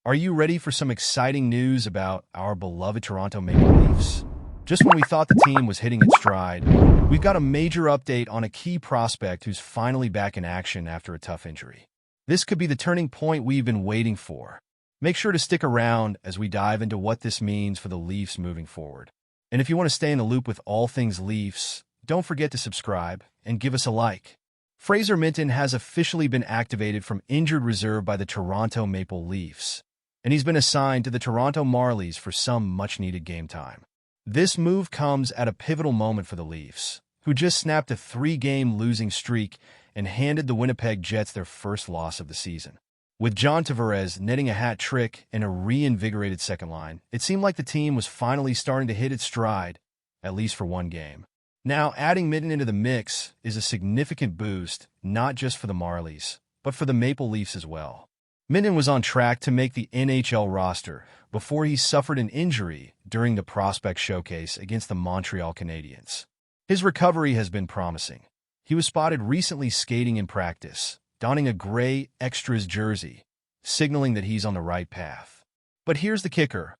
Are you ready for some exciting news about our beloved Toronto Maple Leafs? Just when we thought the team was hitting its stride, we've got a major update on a key prospect who's finally back in action after a tough injury. This could be the turning point we've been waiting for. Make sure to stick around as we dive into what this means for the Leafs moving forward. And if you want to stay in the loop with all things Leafs, don't forget to subscribe and give us a like. Fraser Minten has officially been activated from injured reserve by the Toronto Maple Leafs, and he's been assigned to the Toronto Marlies for some much-needed game time. This move comes at a pivotal moment for the Leafs, who just snapped a 3-game losing streak and handed the Winnipeg Jets their first loss of the season. With John Tavares netting a hat trick and a reinvigorated second line, it seemed like the team was finally starting to hit its stride, at least for one game. Now, adding Minten into the mix is a significant boost, not just for the Marlies, but for the Maple Leafs as well. Minten was on track to make the NHL roster before he suffered an injury during the prospect showcase against the Montreal Canadiens. His recovery has been promising. He was spotted recently skating in practice, donning a gray Extras jersey, signaling that he's on the right path. But here's the kicker.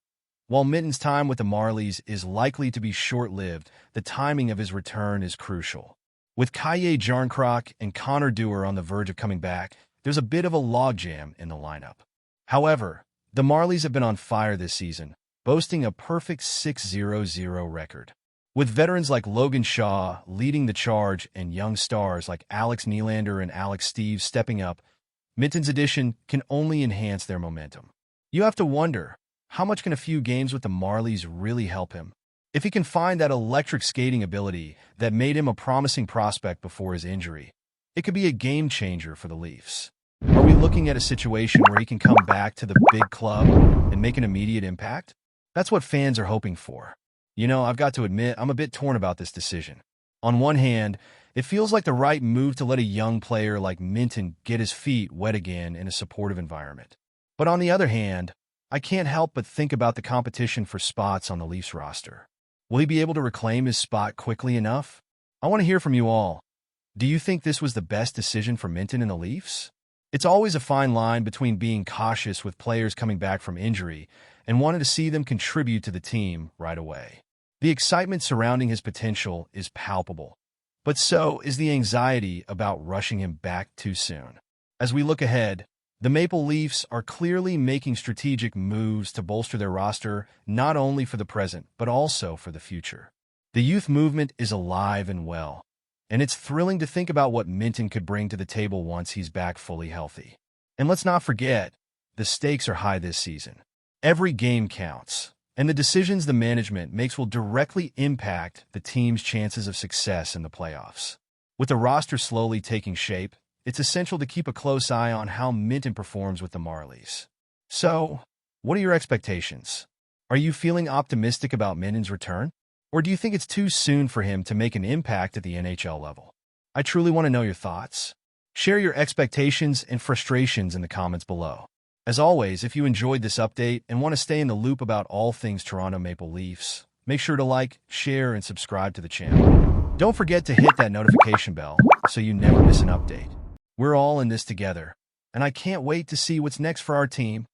While Minten's time with the Marlies is likely to be short-lived, the timing of his return is crucial. With Kalle Jarnkrok and Connor Dewar on the verge of coming back, there's a bit of a logjam in the lineup. However, the Marlies have been on fire this season, boasting a perfect 6-0-0 record. With veterans like Logan Shaw leading the charge and young stars like Alex Nylander and Alex Steeves stepping up, Minten's addition can only enhance their momentum. You have to wonder, how much can a few games with the Marlies really help him? If he can find that electric skating ability that made him a promising prospect before his injury, it could be a game changer for the Leafs. Are we looking at a situation where he can come back to the big club and make an immediate impact? That's what fans are hoping for. You know, I've got to admit, I'm a bit torn about this decision. On one hand, it feels like the right move to let a young player like Minten get his feet wet again in a supportive environment. But on the other hand, I can't help but think about the competition for spots on the Leafs roster. Will he be able to reclaim his spot quickly enough? I want to hear from you all. Do you think this was the best decision for Minten and the Leafs? It's always a fine line between being cautious with players coming back from injury and wanting to see them contribute to the team right away. The excitement surrounding his potential is palpable, but so is the anxiety about rushing him back too soon. As we look ahead, the Maple Leafs are clearly making strategic moves to bolster their roster not only for the present, but also for the future. The youth movement is alive and well, and it's thrilling to think about what Minten could bring to the table once he's back fully healthy. And let's not forget, the stakes are high this season. Every game counts, and the decisions the management makes will directly impact the team's chances of success in the playoffs. With the roster slowly taking shape, it's essential to keep a close eye on how Minten performs with the Marlies. So, what are your expectations? Are you feeling optimistic about Minten's return? Or do you think it's too soon for him to make an impact at the NHL level? I truly want to know your thoughts. Share your expectations and frustrations in the comments below. As always, if you enjoyed this update and want to stay in the loop about all things Toronto Maple Leafs, make sure to like, share, and subscribe to the channel. Don't forget to hit that notification bell so you never miss an update. We're all in this together, and I can't wait to see what's next for our team.